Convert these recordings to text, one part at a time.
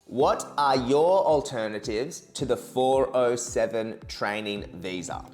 What are your alternatives to the 407 training visa?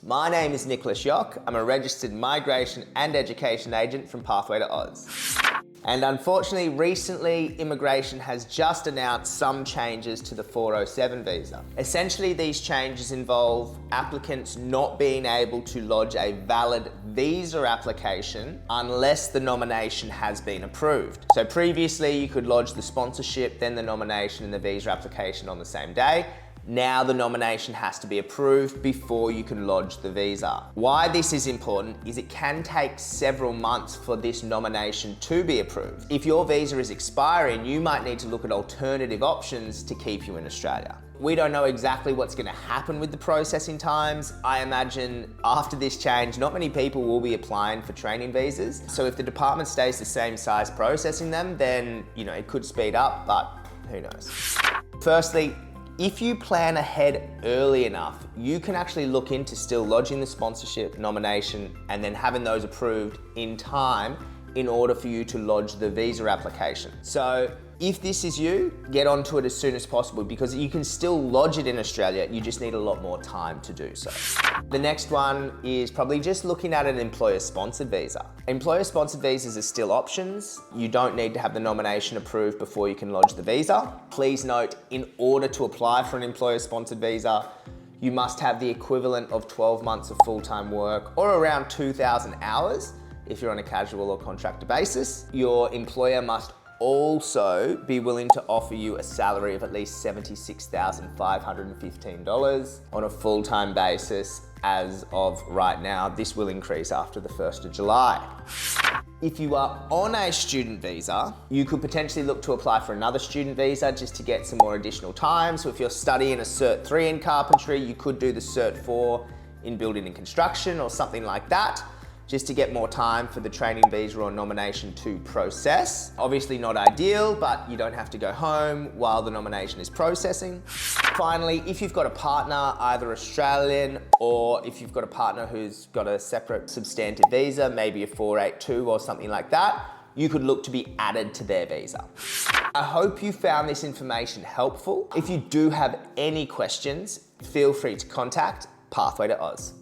My name is Nicholas Yock. I'm a registered migration and education agent from Pathway to Oz. And unfortunately, recently, immigration has just announced some changes to the 407 visa. Essentially, these changes involve applicants not being able to lodge a valid visa application unless the nomination has been approved. So previously, you could lodge the sponsorship, then the nomination and the visa application on the same day. Now the nomination has to be approved before you can lodge the visa. Why this is important is it can take several months for this nomination to be approved. If your visa is expiring, you might need to look at alternative options to keep you in Australia. We don't know exactly what's going to happen with the processing times. I imagine after this change, not many people will be applying for training visas. So if the department stays the same size processing them, then it could speed up, but who knows. Firstly, if you plan ahead early enough, you can actually look into still lodging the sponsorship, nomination, and then having those approved in time in order for you to lodge the visa application. So if this is you, get onto it as soon as possible because you can still lodge it in Australia, you just need a lot more time to do so. The next one is probably just looking at an employer-sponsored visa. Employer-sponsored visas are still options. You don't need to have the nomination approved before you can lodge the visa. Please note, in order to apply for an employer-sponsored visa, you must have the equivalent of 12 months of full-time work or around 2,000 hours if you're on a casual or contractor basis. Your employer must also be willing to offer you a salary of at least $76,515 on a full-time basis as of right now. This will increase after the 1st of July. If you are on a student visa, you could potentially look to apply for another student visa just to get some more additional time. So if you're studying a Cert 3 in carpentry, you could do the Cert 4 in building and construction or something like that, just to get more time for the training visa or nomination to process. Obviously not ideal, but you don't have to go home while the nomination is processing. Finally, if you've got a partner, either Australian or if you've got a partner who's got a separate substantive visa, maybe a 482 or something like that, you could look to be added to their visa. I hope you found this information helpful. If you do have any questions, feel free to contact Pathway to Oz.